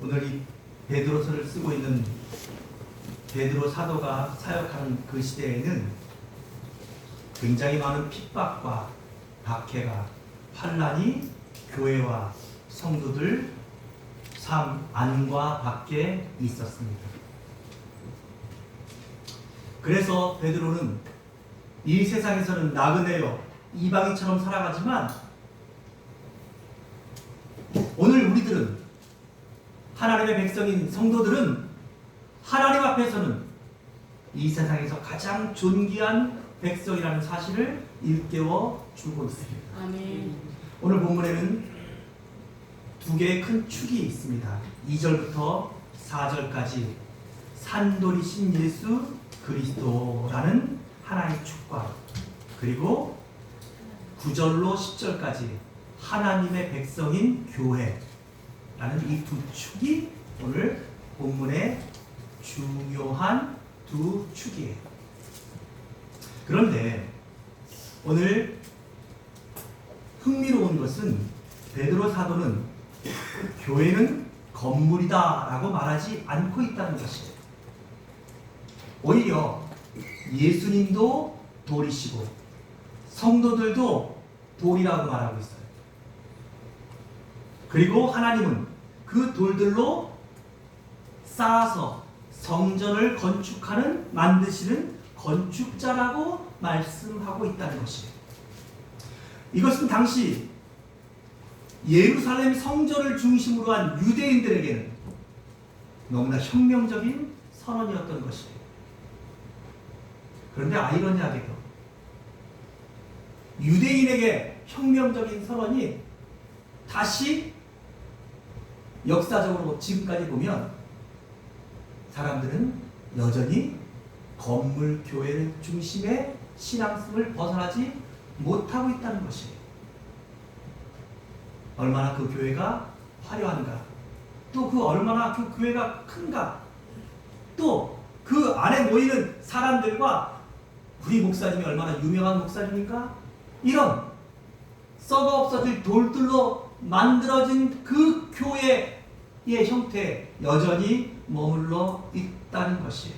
오늘 이 베드로서를 쓰고 있는 베드로 사도가 사역하는 그 시대에는 굉장히 많은 핍박과 박해가 환난이 교회와 성도들 삶 안과 밖에 있었습니다. 그래서 베드로는 이 세상에서는 나그네요 이방인처럼 살아가지만 오늘 우리들은 하나님의 백성인 성도들은 하나님 앞에서는 이 세상에서 가장 존귀한 백성이라는 사실을 일깨워 주고 있습니다. 아멘. 오늘 본문에는 두 개의 큰 축이 있습니다. 2절부터 4절까지 산돌이신 예수 그리스도라는 하나의 축과 그리고 9절로 10절까지 하나님의 백성인 교회라는 이 두 축이 오늘 본문의 중요한 두 축이에요. 그런데 오늘 흥미로운 것은 베드로 사도는 교회는 건물이다 라고 말하지 않고 있다는 것이에요. 오히려 예수님도 돌이시고 성도들도 돌이라고 말하고 있어요. 그리고 하나님은 그 돌들로 쌓아서 성전을 건축하는 만드시는 건축자라고 말씀하고 있다는 것이에요. 이것은 당시 예루살렘 성전을 중심으로 한 유대인들에게는 너무나 혁명적인 선언이었던 것이에요. 그런데 아이러니하게도 유대인에게 혁명적인 선언이 다시 역사적으로 지금까지 보면 사람들은 여전히 건물 교회를 중심의 신앙심을 벗어나지 못하고 있다는 것이에요. 얼마나 그 교회가 화려한가, 또 그 얼마나 그 교회가 큰가, 또 그 안에 모이는 사람들과 우리 목사님이 얼마나 유명한 목사님인가, 이런 썩어 없어질 돌들로 만들어진 그 교회의 형태에 여전히 머물러 있다는 것이에요.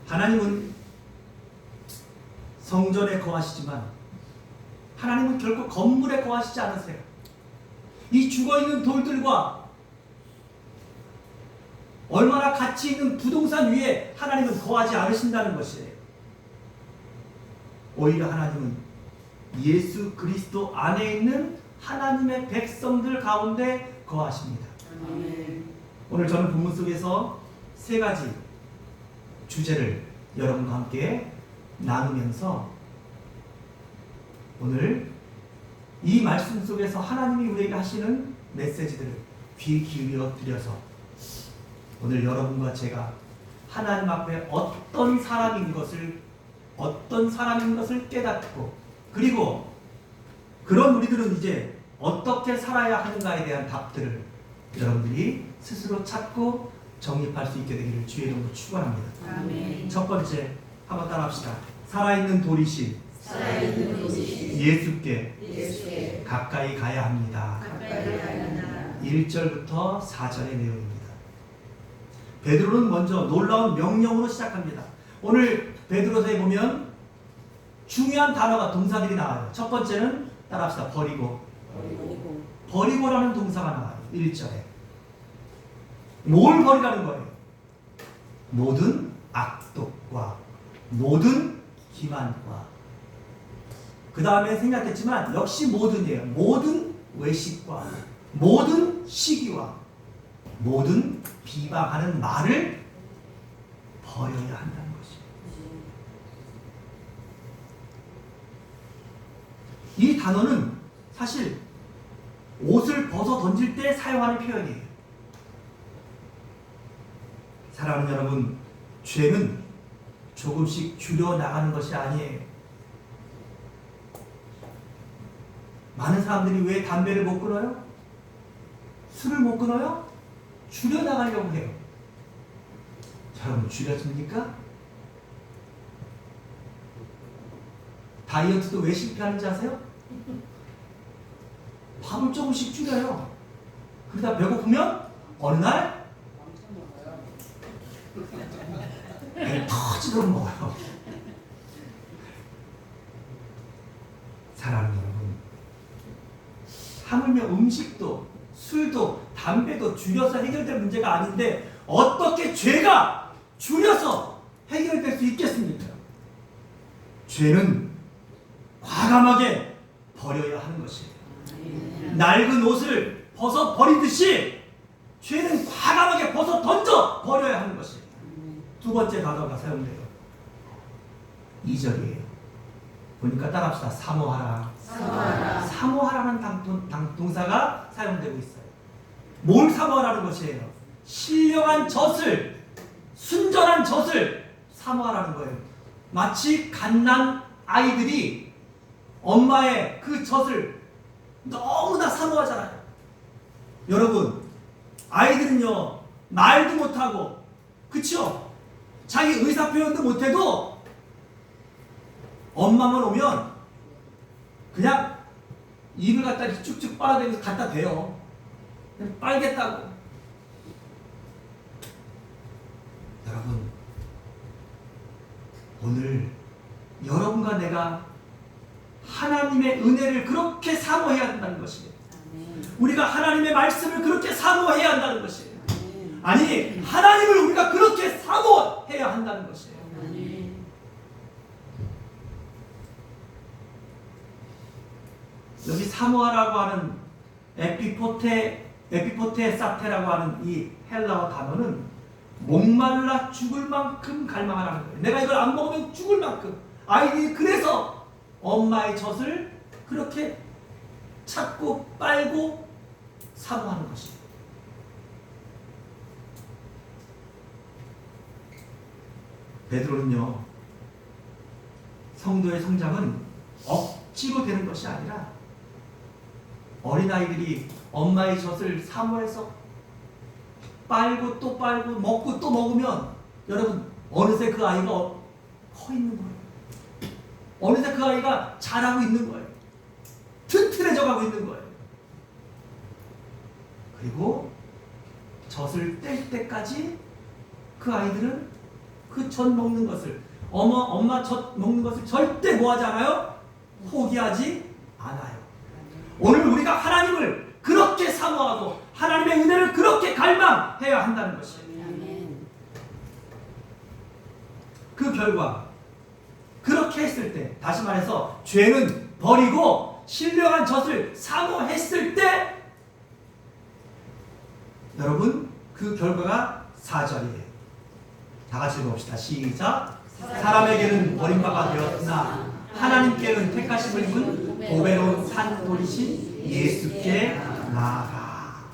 하나님은 성전에 거하시지만 하나님은 결코 건물에 거하시지 않으세요. 이 죽어있는 돌들과 얼마나 가치 있는 부동산 위에 하나님은 거하지 않으신다는 것이에요. 오히려 하나님은 예수 그리스도 안에 있는 하나님의 백성들 가운데 거하십니다. 아멘. 오늘 저는 본문 속에서 세 가지 주제를 여러분과 함께 나누면서 오늘 이 말씀 속에서 하나님이 우리에게 하시는 메시지들을 귀 기울여 드려서 오늘 여러분과 제가 하나님 앞에 어떤 사람인 것을 깨닫고 그리고 그런 우리들은 이제 어떻게 살아야 하는가에 대한 답들을 여러분들이 스스로 찾고 정립할 수 있게 되기를 주의 이름으로 축원합니다. 아멘. 첫 번째 한번 따라합시다. 살아있는 돌이신 예수께 가까이 가야 합니다. 1절부터 4절의 내용입니다. 베드로는 먼저 놀라운 명령으로 시작합니다. 오늘 베드로서에 보면 중요한 단어가 동사들이 나와요. 첫 번째는 따라합시다. 버리고라는 동사가 나와요. 1절에 뭘 버리라는 거예요? 모든 악독과 모든 기만과 그 다음에 생략했지만 역시 모든이에요. 모든 외식과 모든 시기와 모든 비방하는 말을 버려야 한다는 것이에요. 이 단어는 사실 옷을 벗어 던질 때 사용하는 표현이에요. 사랑하는 여러분, 죄는 조금씩 줄여나가는 것이 아니에요. 많은 사람들이 왜 담배를 못 끊어요? 술을 못 끊어요? 줄여나가려고 해요. 여러분, 줄였습니까? 다이어트도 왜 실패하는지 아세요? 밥을 조금씩 줄여요. 그러다 배고프면 어느 날 배 터지도록 먹어요. 사랑하는 여러분, 하물며 음식도 술도 담배도 줄여서 해결될 문제가 아닌데 어떻게 죄가 줄여서 해결될 수 있겠습니까? 죄는 과감하게 버려야 하는 것이에요. 낡은 옷을 벗어 버리듯이 죄는 과감하게 벗어 던져 버려야 하는 것이에요. 두 번째 단어가 사용돼요. 2절이에요. 보니까 따라합시다. 사모하라. 사모하라는 동사가 사용되고 있어요. 뭘 사모하라는 것이에요? 신령한 젖을, 순전한 젖을 사모하라는 거예요. 마치 갓난 아이들이 엄마의 그 젖을 너무나 사모하잖아요. 여러분, 아이들은요 말도 못하고, 그쵸? 자기 의사표현도 못해도 엄마만 오면 그냥 입을 갖다 쭉쭉 빨아대면서 갖다 대요. 그냥 빨겠다고. 여러분, 오늘 여러분과 내가 하나님의 은혜를 그렇게 사모해야 한다는 것이에요. 우리가 하나님의 말씀을 그렇게 사모해야 한다는 것이에요. 아니, 하나님을 우리가 그렇게 사모해야 한다는 것이에요. 여기 사모하라고 하는 에피포테 사테라고 하는 이 헬라어 단어는 목말라 죽을 만큼 갈망하라는 거예요. 내가 이걸 안 먹으면 죽을 만큼. 아이들이 그래서 엄마의 젖을 그렇게 찾고 빨고 사모하는 것이에요. 베드로는요, 성도의 성장은 억지로 되는 것이 아니라 어린아이들이 엄마의 젖을 사모해서 빨고 또 빨고 먹고 또 먹으면 여러분 어느새 그 아이가 커 있는 거예요. 어느새 그 아이가 자라고 있는 거예요. 튼튼해져 가고 있는 거예요. 그리고 젖을 뗄 때까지 그 아이들은 그 젖 먹는 것을, 엄마 젖 먹는 것을 절대 뭐하지 않아요? 포기하지 않아요. 오늘 우리가 하나님을 그렇게 사모하고 하나님의 은혜를 그렇게 갈망해야 한다는 것이에요. 그 결과 그렇게 했을 때, 다시 말해서 죄는 버리고 신령한 젖을 사모했을 때, 여러분 그 결과가 4절이에요. 다 같이 읽어봅시다. 시작. 사람에게는 버림바가 되었으나 하나님께는 택하심을 입은 보배로운 산돌이신 예수께 나아가.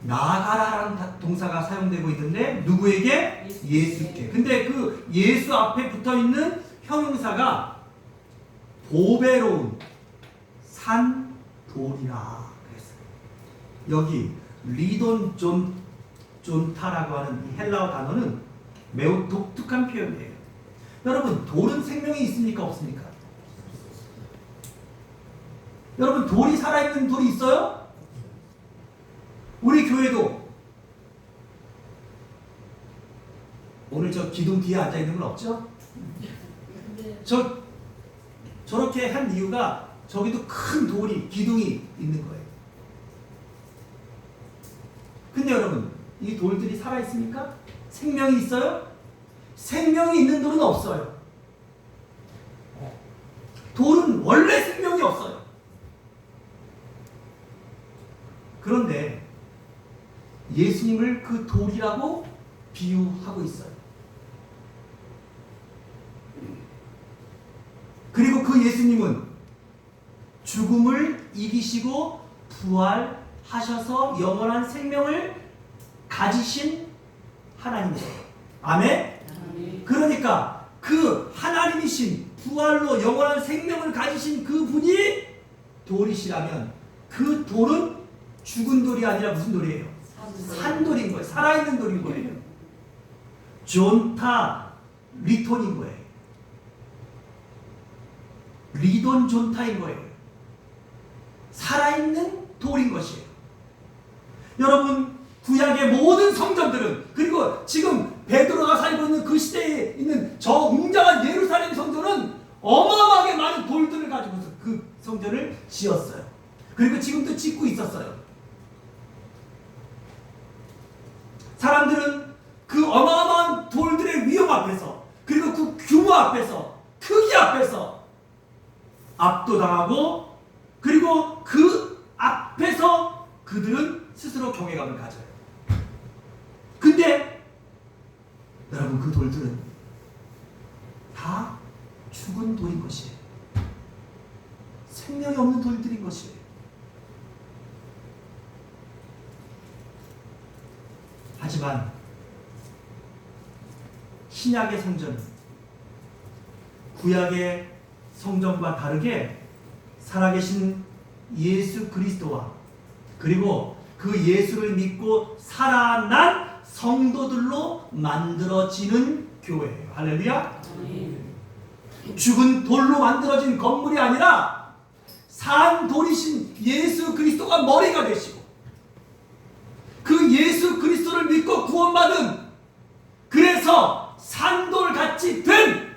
나아가라라는 동사가 사용되고 있는데 누구에게? 예수께. 근데 그 예수 앞에 붙어있는 형용사가 보배로운 산돌이라 그랬어요. 여기 리돈 존타라고 하는 이 헬라어 단어는 매우 독특한 표현이에요. 여러분, 돌은 생명이 있습니까? 없습니까? 여러분, 돌이 살아있는 돌이 있어요? 우리 교회도 오늘 저 기둥 뒤에 앉아있는 분 없죠? 저렇게 한 이유가 저기도 큰 돌이, 기둥이 있는 거예요. 근데 여러분, 이 돌들이 살아있습니까? 생명이 있어요? 생명이 있는 돌은 없어요. 돌은 원래 생명이 없어요. 그런데 예수님을 그 돌이라고 비유하고 있어요. 그리고 그 예수님은 죽음을 이기시고 부활하셔서 영원한 생명을 가지신 하나님이세요. 아멘? 그러니까 그 하나님이신, 부활로 영원한 생명을 가지신 그 분이 돌이시라면 그 돌은 죽은 돌이 아니라 무슨 돌이에요? 산돌인 거예요. 살아있는 돌인 거예요. 존타 리톤인 거예요. 리돈 존타인 거예요. 살아있는 돌인 것이에요. 여러분, 구약의 모든 성전들은, 그리고 지금 베드로가 살고 있는 그 시대에 있는 저 웅장한 예루살렘 성전은 어마어마하게 많은 돌들을 가지고서 그 성전을 지었어요. 그리고 지금도 짓고 있었어요. 사람들은 그 어마어마한 돌들의 위험 앞에서, 그리고 그 규모 앞에서, 크기 앞에서 압도당하고, 그리고 그 앞에서 그들은 스스로 경외감을 가져요. 근데 여러분, 그 돌들은 다 죽은 돌인 것이에요. 생명이 없는 돌들인 것이에요. 하지만 신약의 성전은 구약의 성전과 다르게 살아계신 예수 그리스도와, 그리고 그 예수를 믿고 살아난 성도들로 만들어지는 교회예요. 할렐루야. 죽은 돌로 만들어진 건물이 아니라 산 돌이신 예수 그리스도가 머리가 되시고, 그 예수 그리스도를 믿고 구원받은, 그래서 산돌같이 된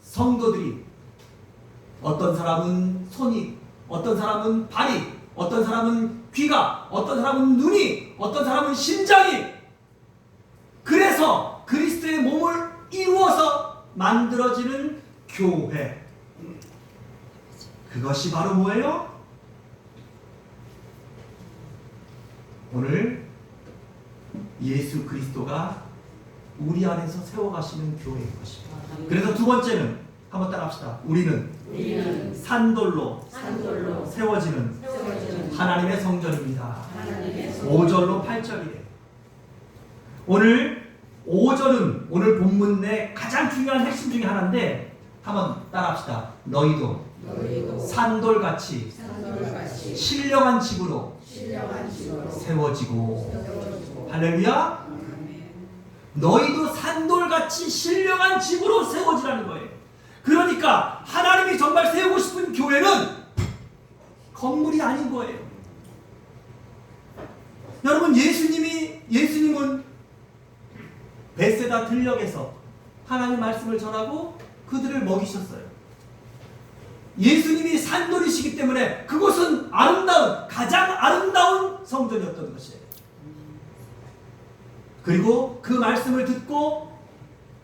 성도들이, 어떤 사람은 손이, 어떤 사람은 발이, 어떤 사람은 귀가, 어떤 사람은 눈이, 어떤 사람은 심장이, 그래서 그리스도의 몸을 이루어서 만들어지는 교회. 그것이 바로 뭐예요? 오늘 예수 그리스도가 우리 안에서 세워가시는 교회인 것입니다. 그래서 두 번째는 한번 따라합시다. 우리는 산돌로 세워지는 하나님의 성전입니다. 5절로 8절이에요. 오늘 5절은 오늘 본문 내 가장 중요한 핵심 중에 하나인데, 한번 따라합시다. 너희도 산돌같이 신령한 집으로 세워지고. 할렐루야. 너희도 산돌같이 신령한 집으로 세워지라는 거예요. 그러니까 하나님이 정말 세우고 싶은 교회는 건물이 아닌 거예요. 여러분, 예수님은 베세다 들녘에서 하나님 말씀을 전하고 그들을 먹이셨어요. 예수님이 산돌이시기 때문에 그곳은 가장 아름다운 성전이었던 것이에요. 그리고 그 말씀을 듣고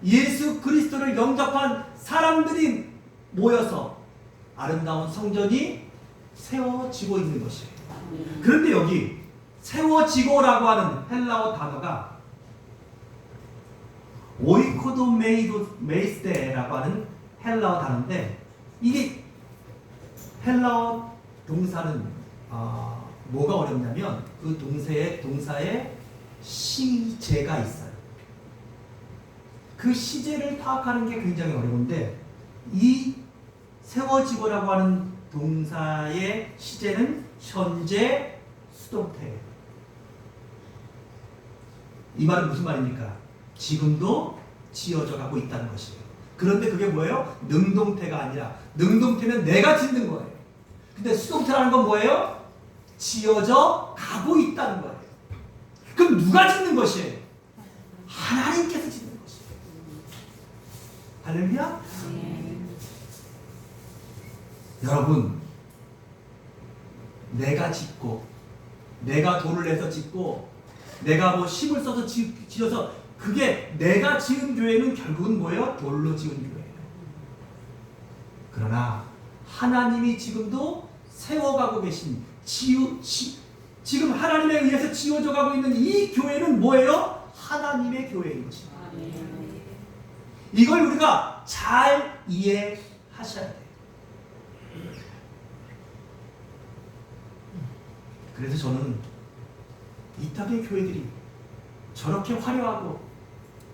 예수 그리스도를 영접한 사람들이 모여서 아름다운 성전이 세워지고 있는 것이에요. 그런데 여기 세워지고라고 하는 헬라어 단어가 오이코도메이스테라고 하는 헬라어 단어인데, 이게 헬라어 동사는 뭐가 어렵냐면 그 동사에 시제가 있어요. 그 시제를 파악하는 게 굉장히 어려운데, 이 세워지고라고 하는 동사의 시제는 현재 수동태예요. 이 말은 무슨 말입니까? 지금도 지어져 가고 있다는 것이에요. 그런데 그게 뭐예요? 능동태가 아니라, 능동태는 내가 짓는 거예요. 근데 수동태라는 건 뭐예요? 지어져 가고 있다는 거예요. 그럼 누가 짓는 것이에요? 하나님께서 짓는 것이에요. 할렐루야? 여러분, 내가 짓고, 내가 돈을 내서 짓고, 내가 뭐 힘을 써서 지어서, 그게 내가 지은 교회는 결국은 뭐예요? 돌로 지은 교회예요. 그러나 하나님이 지금도 세워가고 계신, 지금 하나님에 의해서 지어져 가고 있는 이 교회는 뭐예요? 하나님의 교회인 것입니다. 이걸 우리가 잘 이해하셔야 돼요. 그래서 저는 이 땅의 교회들이 저렇게 화려하고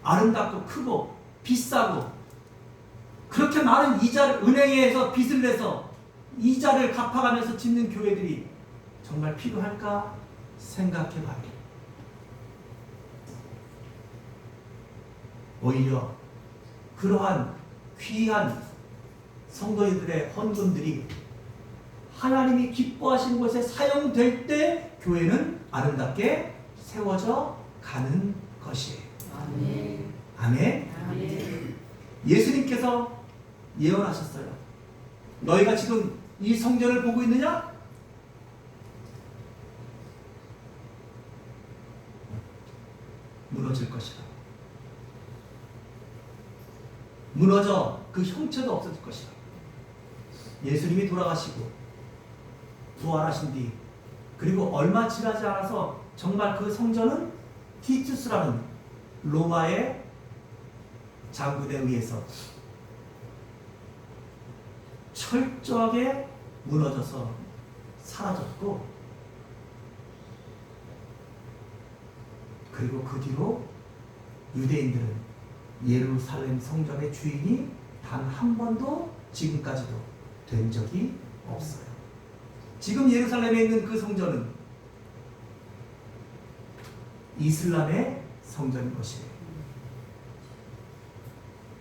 아름답고 크고 비싸고, 그렇게 많은 이자를, 은행에서 빚을 내서 이자를 갚아가면서 짓는 교회들이 정말 필요할까 생각해봐요. 오히려 그러한 귀한 성도들의 헌금들이 하나님이 기뻐하시는 곳에 사용될 때 교회는 아름답게 세워져 가는 것이에요. 아멘. 아멘. 아멘. 예수님께서 예언하셨어요. 너희가 지금 이 성전을 보고 있느냐? 무너질 것이다. 무너져 그 형체도 없어질 것이다. 예수님이 돌아가시고 부활하신 뒤 그리고 얼마 지나지 않아서 정말 그 성전은 티투스라는 로마의 장군에 의해서 철저하게 무너져서 사라졌고, 그리고 그 뒤로 유대인들은 예루살렘 성전의 주인이 단 한 번도 지금까지도 된 적이 없어요. 지금 예루살렘에 있는 그 성전은 이슬람의 성전인 것이에요.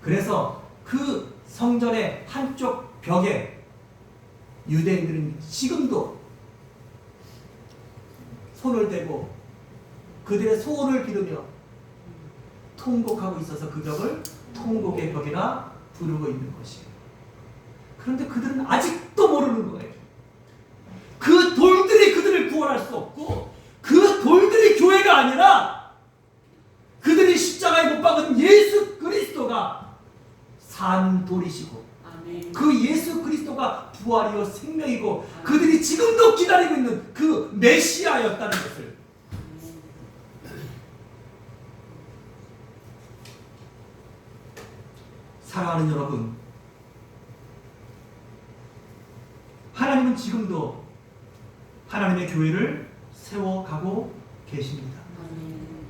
그래서 그 성전의 한쪽 벽에 유대인들은 지금도 손을 대고 그들의 소원을 비르며 통곡하고 있어서 그 벽을 통곡의 벽이라 부르고 있는 것이에요. 그런데 그들은 아직도 모르는 거예요. 그 돌들이 그들을 구원할 수 없고 그 돌들이 교회가 아니라 그들이 십자가에 못 박은 예수 그리스도가 산 돌이시고 아멘. 그 예수 그리스도가 부활이요 생명이고 그들이 지금도 기다리고 있는 그 메시아였다는 것을 사랑하는 여러분, 하나님은 지금도 하나님의 교회를 세워가고 계십니다. 아멘.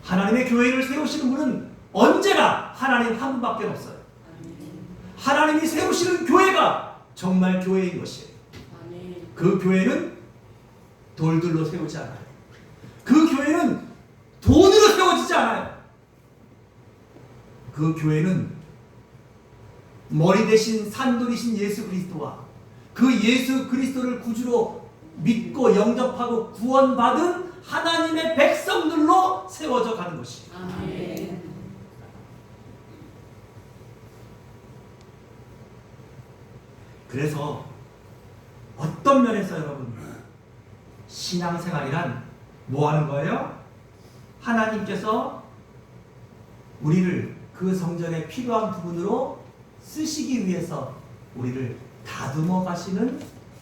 하나님의 교회를 세우시는 분은 언제나 하나님 한 분밖에 없어요. 아멘. 하나님이 세우시는 교회가 정말 교회인 것이에요. 아멘. 그 교회는 돌들로 세우지 않아요. 그 교회는 돈으로 세워지지 않아요. 그 교회는 머리 대신 산돌이신 예수 그리스도와 그 예수 그리스도를 구주로 믿고 영접하고 구원받은 하나님의 백성들로 세워져 가는 것이에요. 아멘. 그래서 어떤 면에서 여러분 신앙생활이란 뭐 하는 거예요? 하나님께서 우리를 그 성전에 필요한 부분으로 쓰시기 위해서 우리를 다듬어 가시는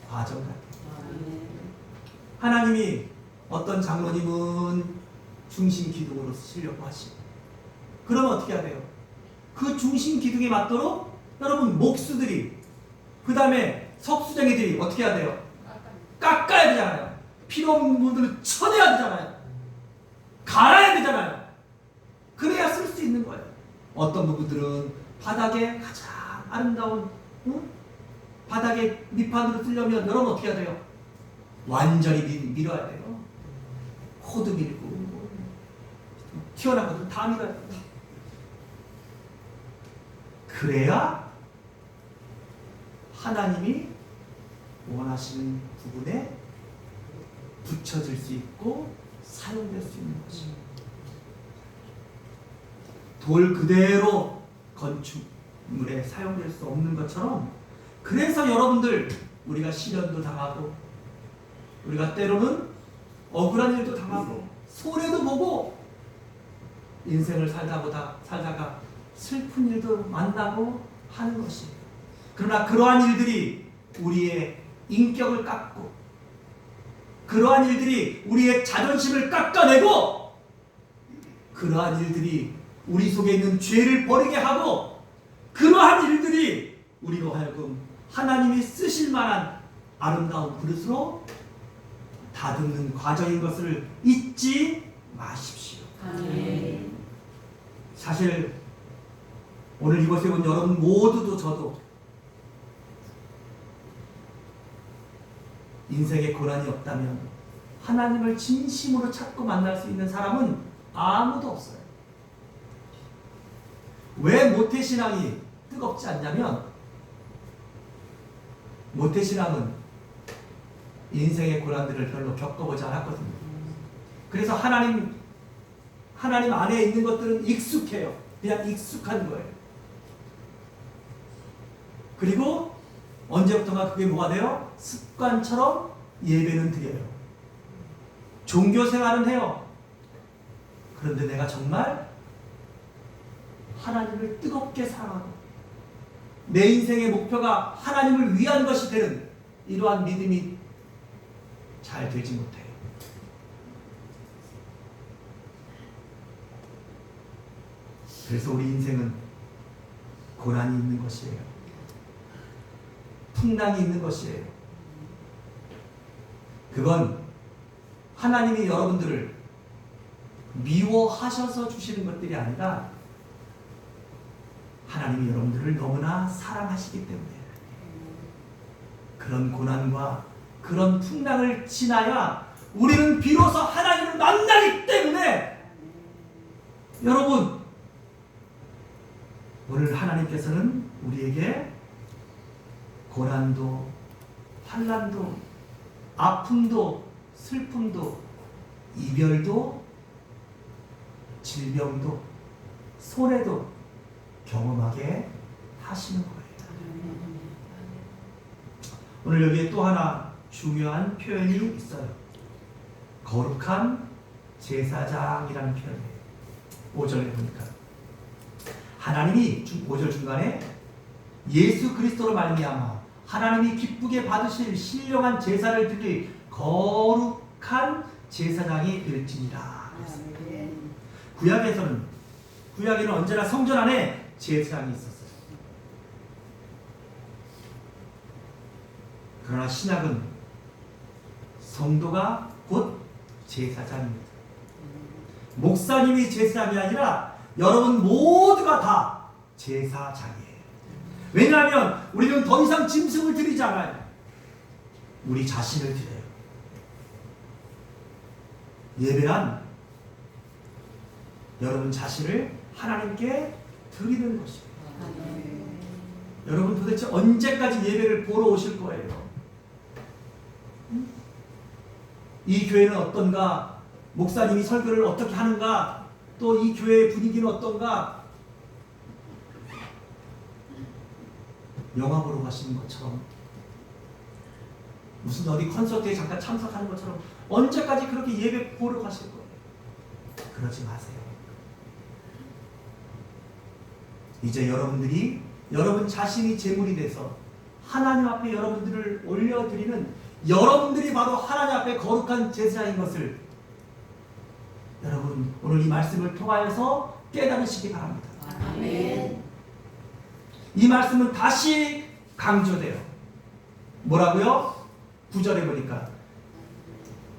과정 같아요. 아멘. 하나님이 어떤 장로님은 중심 기둥으로 쓰시려고 하시고, 그러면 어떻게 해야 돼요? 그 중심 기둥에 맞도록 여러분 목수들이, 그 다음에 석수쟁이들이 어떻게 해야 돼요? 깎아야 되잖아요. 필요 없는 부분들을 쳐내야 되잖아요. 갈아야 되잖아요. 그래야 쓸 수 있는 거예요. 어떤 부분들은 바닥에 가장 아름다운 바닥에 밑판으로 쓰려면 여러분 어떻게 해야 돼요? 완전히 밀어야 돼요. 코드 밀고 튀어나가도 다 밀어야 돼요. 그래야 하나님이 원하시는 부분에 붙여질 수 있고 사용될 수 있는 것입니다. 돌 그대로 건축물에 사용될 수 없는 것처럼, 그래서 여러분들 우리가 시련도 당하고 우리가 때로는 억울한 일도 당하고 손해도 보고 인생을 살다가 슬픈 일도 만나고 하는 것이에요. 그러나 그러한 일들이 우리의 인격을 깎고 그러한 일들이 우리의 자존심을 깎아내고 그러한 일들이 우리 속에 있는 죄를 버리게 하고 그러한 일들이 우리로 하여금 하나님이 쓰실 만한 아름다운 그릇으로 다듬는 과정인 것을 잊지 마십시오. 아멘. 사실 오늘 이곳에 온 여러분 모두도 저도 인생에 고난이 없다면 하나님을 진심으로 찾고 만날 수 있는 사람은 아무도 없어요. 왜 모태신앙이 뜨겁지 않냐면, 모태신앙은 인생의 고난들을 별로 겪어보지 않았거든요. 그래서 하나님 안에 있는 것들은 익숙해요. 그냥 익숙한 거예요. 그리고 언제부턴가 그게 뭐가 돼요? 습관처럼 예배는 드려요. 종교생활은 해요. 그런데 내가 정말 하나님을 뜨겁게 사랑하고 내 인생의 목표가 하나님을 위한 것이 되는 이러한 믿음이 잘 되지 못해요. 그래서 우리 인생은 고난이 있는 것이에요. 풍랑이 있는 것이에요. 그건 하나님이 여러분들을 미워하셔서 주시는 것들이 아니라 하나님이 여러분들을 너무나 사랑하시기 때문에 그런 고난과 그런 풍랑을 지나야 우리는 비로소 하나님을 만나기 때문에 여러분 오늘 하나님께서는 우리에게 고난도 환난도 아픔도 슬픔도 이별도 질병도 손해도 경험하게 하시는 거예요. 오늘 여기에 또 하나 중요한 표현이 있어요. 거룩한 제사장이라는 표현이에요. 5절에 보니까 하나님이 5절 중간에 예수 그리스도로 말미암아 하나님이 기쁘게 받으실 신령한 제사를 드릴 거룩한 제사장이 될지니라. 구약에는 언제나 성전 안에 제사장이 있었어요. 그러나 신약은 성도가 곧 제사장입니다. 목사님이 제사장이 아니라 여러분 모두가 다 제사장이에요. 왜냐하면 우리는 더 이상 짐승을 드리지 않아요. 우리 자신을 드려요. 예배란 여러분 자신을 하나님께 드리는 것입니다. 여러분 도대체 언제까지 예배를 보러 오실 거예요? 이 교회는 어떤가? 목사님이 설교를 어떻게 하는가? 또 이 교회의 분위기는 어떤가? 영화 보러 가시는 것처럼 무슨 어디 콘서트에 잠깐 참석하는 것처럼 언제까지 그렇게 예배 보러 가실 거예요? 그러지 마세요. 이제 여러분들이 여러분 자신이 제물이 돼서 하나님 앞에 여러분들을 올려드리는 여러분들이 바로 하나님 앞에 거룩한 제사장인 것을 여러분 오늘 이 말씀을 통하여서 깨달으시기 바랍니다. 아멘. 이 말씀은 다시 강조돼요. 뭐라고요? 9절에 보니까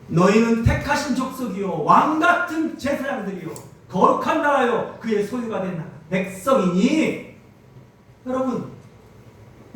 너희는 택하신 족속이요 왕같은 제사장들이요 거룩한 나라요 그의 소유가 된 백성이니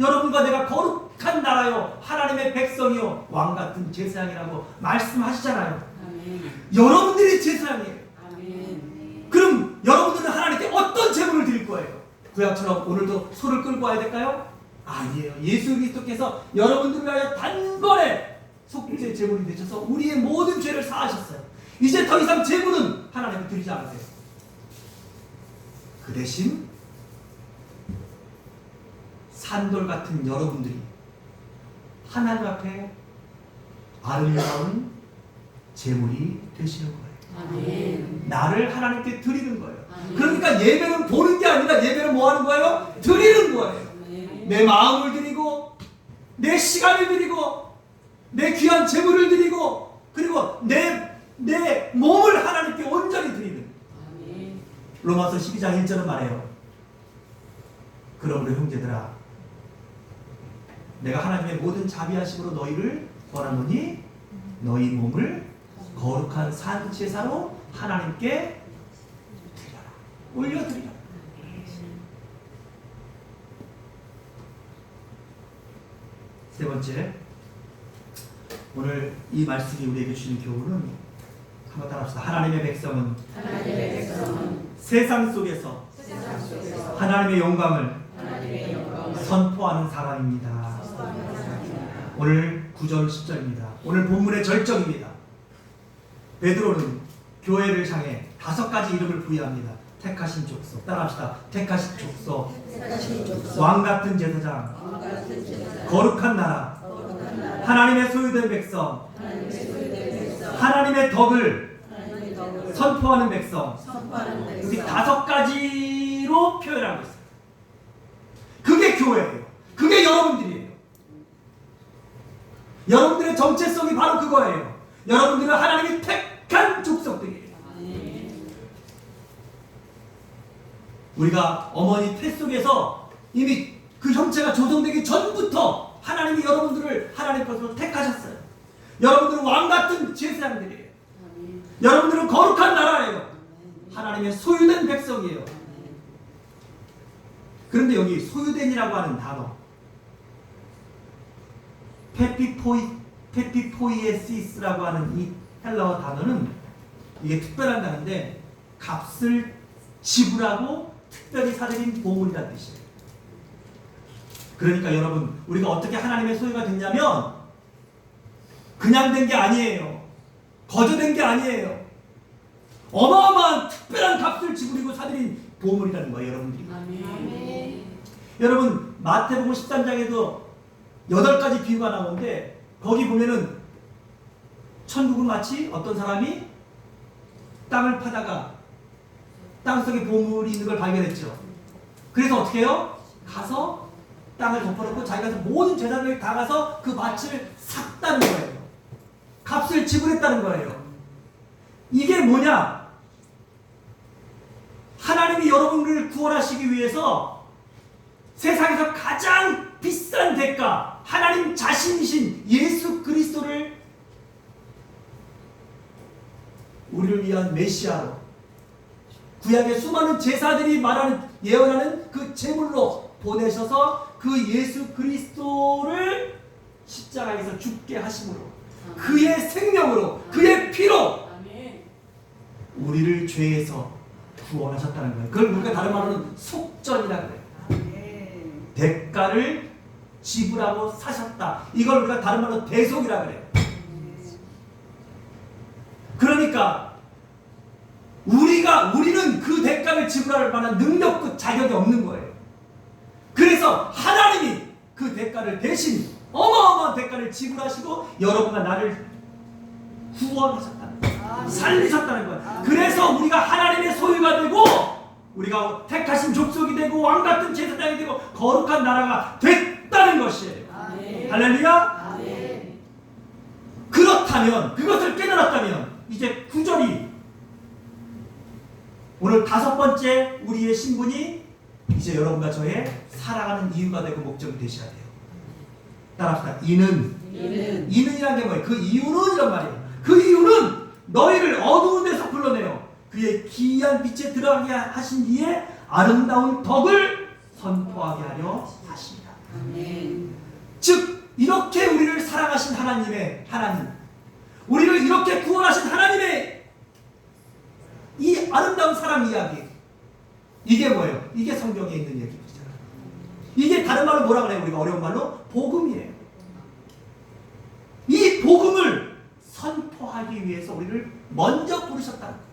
여러분과 내가 거룩한 나라요 하나님의 백성이요 왕같은 제사장이라고 말씀하시잖아요. 아멘. 여러분들이 제사장이에요. 아멘. 그럼 여러분들은 하나님께 어떤 제물을 드릴 거예요? 구약처럼 오늘도 소를 끌고 와야 될까요? 아니에요. 예수 그리스도께서 여러분들을 위하여 단번에 속죄 제물이 되셔서 우리의 모든 죄를 사하셨어요. 이제 더 이상 제물은 하나님께 드리지 않으세요. 그 대신 산돌 같은 여러분들이 하나님 앞에 아름다운 제물이 되시는 거예요. 아멘. 나를 하나님께 드리는 거예요. 아멘. 그러니까 예배는 보는 게 아니라 예배는 뭐 하는 거예요? 드리는 거예요. 아멘. 내 마음을 드리고 내 시간을 드리고 내 귀한 재물을 드리고 그리고 내 몸을 하나님께 온전히 드리는. 아멘. 로마서 12장 1절은 말해요. 그러므로 형제들아 내가 하나님의 모든 자비하심으로 너희를 권하노니 너희 몸을 거룩한 산 제사로 하나님께 드려라. 올려드리라. 세 번째, 오늘 이 말씀이 우리에게 주는 교훈은 한번 따라합시다. 하나님의 백성은 세상 속에서 하나님의 영광을 선포하는 사람입니다. 오늘 9절 10절입니다. 오늘 본문의 절정입니다. 베드로는 교회를 향해 5가지 이름을 부여합니다. 택하신 족속, 따라합시다. 택하신 족속, 왕같은 제사장, 거룩한 나라, 하나님의 소유된 백성, 하나님의 덕을 선포하는 백성. 여기 5가지로 표현하고 있어요. 그게 교회예요. 그게 여러분들이에요. 여러분들의 정체성이 바로 그거예요. 여러분들은 하나님이 택한 족속들이에요. 우리가 어머니 태 속에서 이미 그 형체가 조성되기 전부터 하나님이 여러분들을 하나님 것으로 택하셨어요. 여러분들은 왕같은 제사장들이에요. 여러분들은 거룩한 나라예요. 하나님의 소유된 백성이에요. 그런데 여기 소유된이라고 하는 단어, 페피포이에시스라고 하는 이 헬라어 단어는 이게 특별한 단어인데 값을 지불하고 특별히 사들인 보물이라는 뜻이에요. 그러니까 여러분, 우리가 어떻게 하나님의 소유가 됐냐면 그냥 된 게 아니에요. 거저된 게 아니에요. 어마어마한 특별한 값을 지불하고 사들인 보물이라는 거예요, 여러분들이. 아멘. 여러분, 마태복음 13장에도 8가지 비유가 나오는데 거기 보면은 천국은 마치 어떤 사람이 땅을 파다가 땅속에 보물이 있는 걸 발견했죠. 그래서 어떻게 해요? 가서 땅을 덮어놓고 자기가 모든 재산을 다 가서 그 밭을 샀다는 거예요. 값을 지불했다는 거예요. 이게 뭐냐? 하나님이 여러분을 구원하시기 위해서 세상에서 가장 비싼 대가, 하나님 자신이신 예수 그리스도를 우리를 위한 메시아로, 구약의 수많은 제사들이 말하는, 예언하는 그 제물로 보내셔서 그 예수 그리스도를 십자가에서 죽게 하심으로, 그의 생명으로, 그의 피로 우리를 죄에서 구원하셨다는 거예요. 그걸 우리가 다른 말로는 속전이라고 해요. 대가를 지불하고 사셨다. 이걸 우리가 다른 말로 대속이라고 해요. 그러니까 우리는 그 대가를 지불할 만한 능력도 자격이 없는 거예요. 그래서 하나님이 그 대가를 대신 어마어마한 대가를 지불하시고 여러분과 나를 구원하셨다는 거예요. 살리셨다는 거예요. 그래서 우리가 하나님의 소유가 되고 우리가 택하신 족속이 되고 왕같은 제사장이 되고 거룩한 나라가 됐다는 것이에요. 할렐루야. 그렇다면, 그것을 깨달았다면 이제 9절이 오늘 5번째 우리의 신분이 이제 여러분과 저의 살아가는 이유가 되고 목적이 되셔야 돼요. 따라합시다. 이는이라는 게 뭐예요? 그 이유는 이란 말이에요. 그 이유는 너희를 어두운 데서 불러내어 그의 기이한 빛에 들어가게 하신 이의 아름다운 덕을 선포하게 하려 하십니다. 즉 이렇게 우리를 사랑하신 하나님, 우리를 이렇게 구원하신 하나님의 이 아름다운 사랑 이야기, 이게 뭐예요? 이게 성경에 있는 얘기잖아요. 이게 다른 말로 뭐라 그래요? 우리가 어려운 말로 복음이에요. 이 복음을 선포하기 위해서 우리를 먼저 부르셨다는 거예요.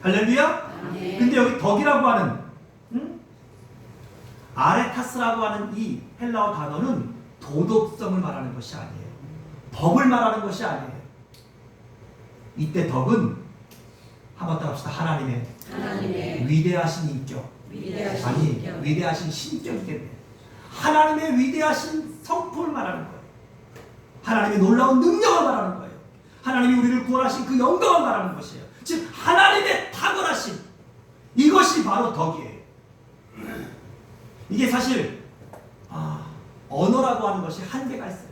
할렐루야. 근데 여기 덕이라고 하는 아레타스라고 하는 이 헬라어 단어는 도덕성을 말하는 것이 아니에요. 법을 말하는 것이 아니에요. 이때 덕은 한번 따라합시다. 하나님의 위대하신 인격, 위대하신 신격이겠네요. 하나님의 위대하신 성품을 말하는 거예요. 하나님의 놀라운 능력을 말하는 거예요. 하나님이 우리를 구원하신 그 영광을 말하는 것이에요. 즉 하나님의 탁월하심, 이것이 바로 덕이에요. 이게 사실 언어라고 하는 것이 한계가 있어요.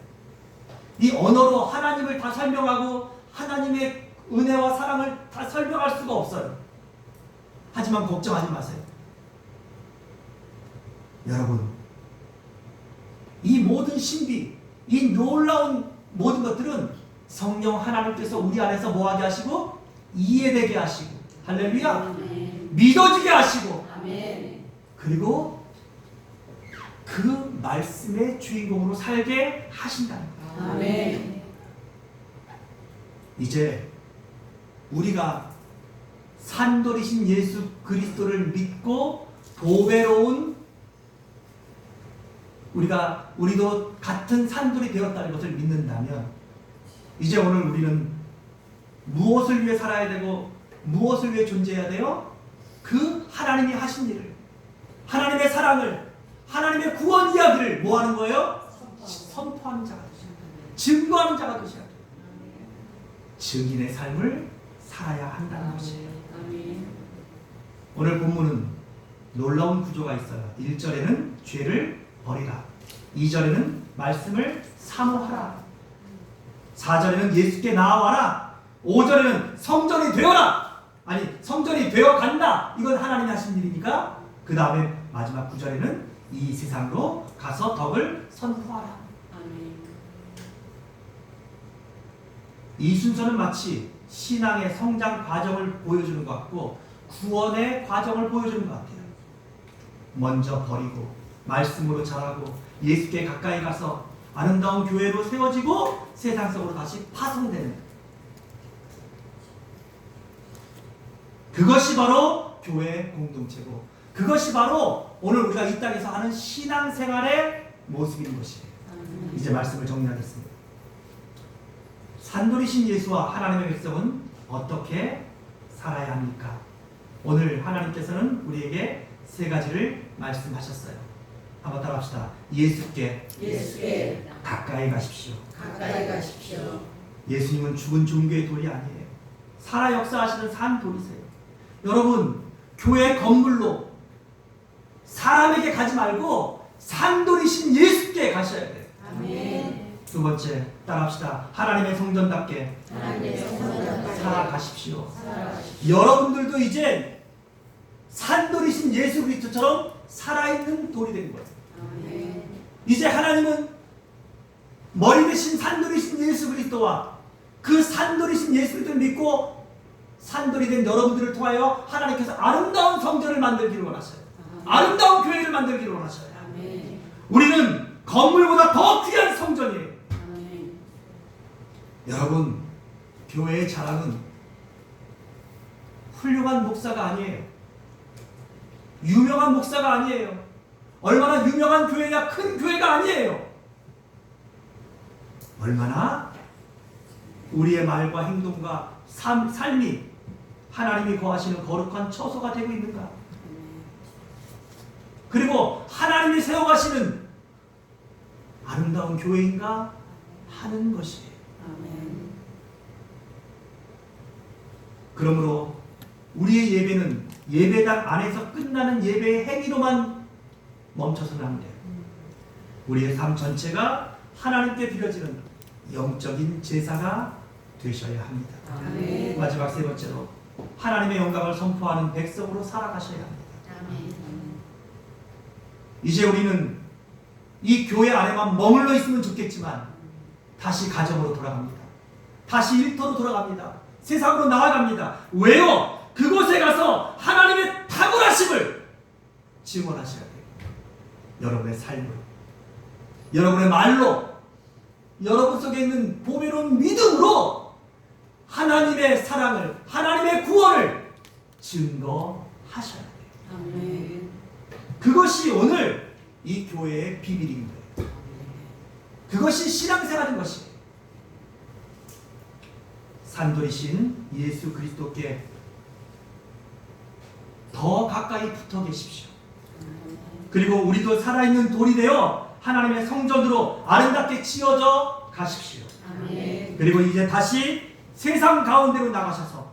이 언어로 하나님을 다 설명하고 하나님의 은혜와 사랑을 다 설명할 수가 없어요. 하지만 걱정하지 마세요. 여러분, 이 모든 신비, 이 놀라운 모든 것들은 성령 하나님께서 우리 안에서 뭐하게 하시고 이해되게 하시고, 할렐루야, 믿어지게 하시고, 그리고 그 말씀의 주인공으로 살게 하신다는 거예요. 아멘. 이제 우리가 산돌이신 예수 그리스도를 믿고 보배로운 우리도 같은 산돌이 되었다는 것을 믿는다면 이제 오늘 우리는 무엇을 위해 살아야 되고 무엇을 위해 존재해야 돼요? 그 하나님이 하신 일을, 하나님의 사랑을, 하나님의 구원 이야기를 뭐 하는 거예요? 선포하는 자가 되셔야 돼요. 증거하는 자가 되셔야 돼요. 증인의 삶을 살아야 한다는 것이에요. 아멘. 오늘 본문은 놀라운 구조가 있어요. 1절에는 죄를 버리라, 2절에는 말씀을 사모하라, 4절에는 예수께 나아와라, 5절에는 성전이 되어라. 아니, 성전이 되어 간다. 이건 하나님이 하신 일이니까 그 다음에 마지막 9절에는 이 세상으로 가서 덕을 선포하라. 아멘. 이 순서는 마치 신앙의 성장 과정을 보여주는 것 같고 구원의 과정을 보여주는 것 같아요. 먼저 버리고 말씀으로 자라고 예수께 가까이 가서 아름다운 교회로 세워지고 세상 속으로 다시 파송되는, 그것이 바로 교회의 공동체고 그것이 바로 오늘 우리가 이 땅에서 하는 신앙생활의 모습인 것이에요. 아멘. 이제 말씀을 정리하겠습니다. 산돌이신 예수와 하나님의 백성은 어떻게 살아야 합니까? 오늘 하나님께서는 우리에게 세 가지를 말씀하셨어요. 한번 따라합시다. 예수께 가까이 가십시오. 가까이 가십시오. 예수님은 죽은 종교의 돌이 아니에요. 살아 역사하시는 산 돌이세요. 여러분, 교회 건물로 사람에게 가지 말고 산돌이신 예수께 가셔야 돼요. 아멘. 두 번째, 따라합시다. 하나님의 성전답게 하나님의 성전답게 살아가십시오. 살아가십시오. 여러분들도 이제 산돌이신 예수 그리스도처럼 살아있는 돌이 된 거예요. 아멘. 이제 하나님은 머리 대신 산돌이신 예수 그리스도와 그 산돌이신 예수 그리스도를 믿고 산돌이 된 여러분들을 통하여 하나님께서 아름다운 성전을 만들기를 원하셔요. 아름다운 교회를 만들기를 원하셔요. 아멘. 우리는 건물보다 더 귀한 성전이에요. 아멘. 여러분, 교회의 자랑은 훌륭한 목사가 아니에요. 유명한 목사가 아니에요. 얼마나 유명한 교회야 큰 교회가 아니에요. 얼마나 우리의 말과 행동과 삶이 하나님이 거하시는 거룩한 처소가 되고 있는가. 그리고 하나님이 세워가시는 아름다운 교회인가 하는 것이에요. 아멘. 그러므로 우리의 예배는 예배당 안에서 끝나는 예배의 행위로만 멈춰서는 안 돼요. 우리의 삶 전체가 하나님께 드려지는 영적인 제사가 되셔야 합니다. 아멘. 마지막 세 번째로 하나님의 영광을 선포하는 백성으로 살아가셔야 합니다. 아멘. 이제 우리는 이 교회 안에만 머물러 있으면 좋겠지만 다시 가정으로 돌아갑니다. 다시 일터로 돌아갑니다. 세상으로 나아갑니다. 왜요? 그곳에 가서 하나님의 탁월하심을 증언하셔야 돼요. 여러분의 삶으로, 여러분의 말로, 여러분 속에 있는 보배로운 믿음으로 하나님의 사랑을, 하나님의 구원을 증거하셔야 돼요. 아멘. 그것이 오늘 이 교회의 비밀인 거예요. 그것이 신앙생활인 것이에요. 산돌이신 예수 그리스도께 더 가까이 붙어 계십시오. 그리고 우리도 살아있는 돌이 되어 하나님의 성전으로 아름답게 지어져 가십시오. 아멘. 그리고 이제 다시 세상 가운데로 나가셔서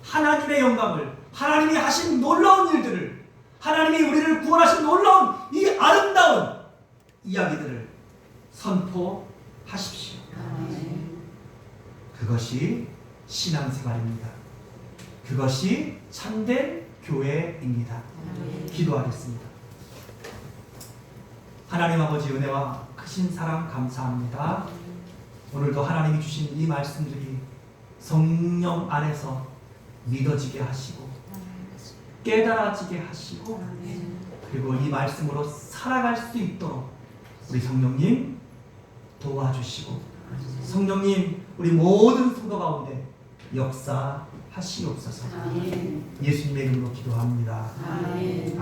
하나님의 영광을, 하나님이 하신 놀라운 일들을, 하나님이 우리를 구원하신 놀라운 이 아름다운 이야기들을 선포하십시오. 아멘. 그것이 신앙생활입니다. 그것이 참된 교회입니다. 아멘. 기도하겠습니다. 하나님 아버지 은혜와 크신 사랑 감사합니다. 오늘도 하나님이 주신 이 말씀들이 성령 안에서 믿어지게 하시고 깨달아지게 하시고 아멘. 그리고 이 말씀으로 살아갈 수 있도록 우리 성령님 도와주시고 성령님 우리 모든 성도 가운데 역사하시옵소서. 아멘. 예수님의 이름으로 기도합니다. 아멘.